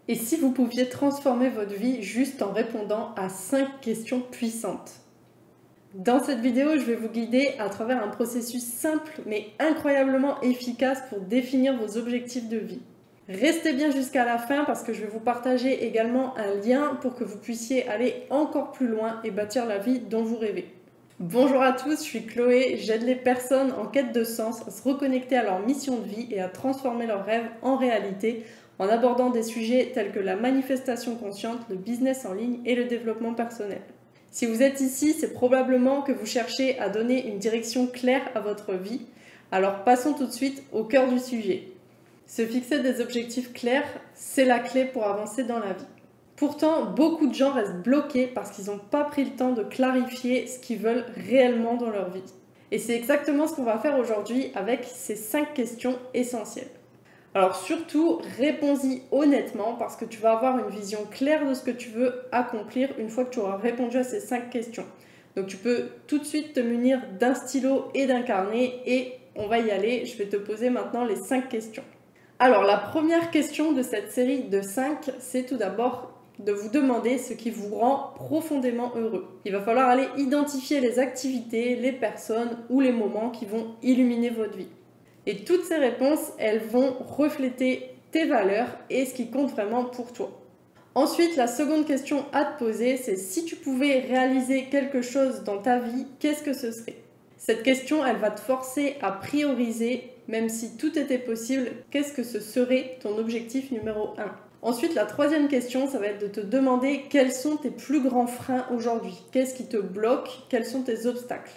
Et si vous pouviez transformer votre vie juste en répondant à 5 questions puissantes? Dans cette vidéo, je vais vous guider à travers un processus simple mais incroyablement efficace pour définir vos objectifs de vie. Restez bien jusqu'à la fin parce que je vais vous partager également un lien pour que vous puissiez aller encore plus loin et bâtir la vie dont vous rêvez. Bonjour à tous, je suis Chloé, j'aide les personnes en quête de sens à se reconnecter à leur mission de vie et à transformer leurs rêves en réalité en abordant des sujets tels que la manifestation consciente, le business en ligne et le développement personnel. Si vous êtes ici, c'est probablement que vous cherchez à donner une direction claire à votre vie. Alors passons tout de suite au cœur du sujet. Se fixer des objectifs clairs, c'est la clé pour avancer dans la vie. Pourtant, beaucoup de gens restent bloqués parce qu'ils n'ont pas pris le temps de clarifier ce qu'ils veulent réellement dans leur vie. Et c'est exactement ce qu'on va faire aujourd'hui avec ces 5 questions essentielles. Alors surtout, réponds-y honnêtement parce que tu vas avoir une vision claire de ce que tu veux accomplir une fois que tu auras répondu à ces 5 questions. Donc tu peux tout de suite te munir d'un stylo et d'un carnet et on va y aller. Je vais te poser maintenant les 5 questions. Alors la première question de cette série de 5, c'est tout d'abord de vous demander ce qui vous rend profondément heureux. Il va falloir aller identifier les activités, les personnes ou les moments qui vont illuminer votre vie. Et toutes ces réponses, elles vont refléter tes valeurs et ce qui compte vraiment pour toi. Ensuite, la seconde question à te poser, c'est si tu pouvais réaliser quelque chose dans ta vie, qu'est-ce que ce serait? Cette question, elle va te forcer à prioriser, même si tout était possible, qu'est-ce que ce serait ton objectif numéro 1? Ensuite, la troisième question, ça va être de te demander quels sont tes plus grands freins aujourd'hui. Qu'est-ce qui te bloque? Quels sont tes obstacles?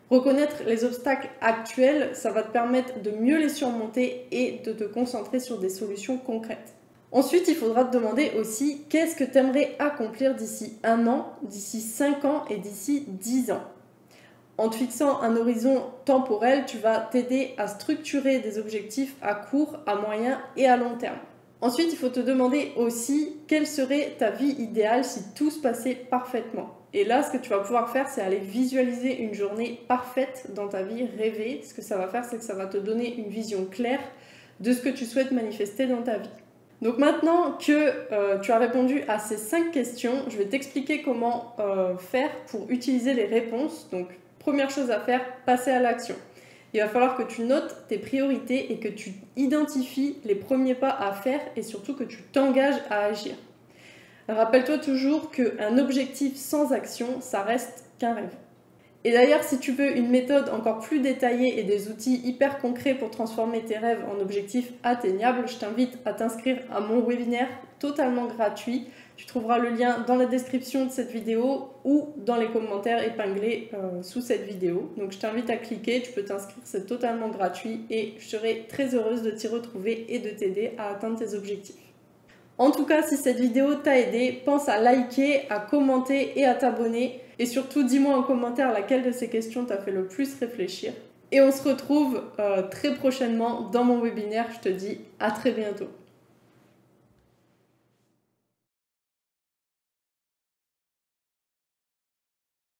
Reconnaître les obstacles actuels, ça va te permettre de mieux les surmonter et de te concentrer sur des solutions concrètes. Ensuite, il faudra te demander aussi qu'est-ce que tu aimerais accomplir d'ici 1 an, d'ici 5 ans et d'ici 10 ans. En te fixant un horizon temporel, tu vas t'aider à structurer des objectifs à court, à moyen et à long terme. Ensuite, il faut te demander aussi quelle serait ta vie idéale si tout se passait parfaitement. Et là, ce que tu vas pouvoir faire, c'est aller visualiser une journée parfaite dans ta vie, rêver. Ce que ça va faire, c'est que ça va te donner une vision claire de ce que tu souhaites manifester dans ta vie. Donc maintenant que tu as répondu à ces 5 questions, je vais t'expliquer comment faire pour utiliser les réponses. Donc, première chose à faire, passer à l'action. Il va falloir que tu notes tes priorités et que tu identifies les premiers pas à faire et surtout que tu t'engages à agir. Rappelle-toi toujours qu'un objectif sans action, ça reste qu'un rêve. Et d'ailleurs, si tu veux une méthode encore plus détaillée et des outils hyper concrets pour transformer tes rêves en objectifs atteignables, je t'invite à t'inscrire à mon webinaire totalement gratuit. Tu trouveras le lien dans la description de cette vidéo ou dans les commentaires épinglés sous cette vidéo. Donc je t'invite à cliquer, tu peux t'inscrire, c'est totalement gratuit et je serai très heureuse de t'y retrouver et de t'aider à atteindre tes objectifs. En tout cas, si cette vidéo t'a aidé, pense à liker, à commenter et à t'abonner. Et surtout, dis-moi en commentaire laquelle de ces questions t'a fait le plus réfléchir. Et on se retrouve très prochainement dans mon webinaire. Je te dis à très bientôt.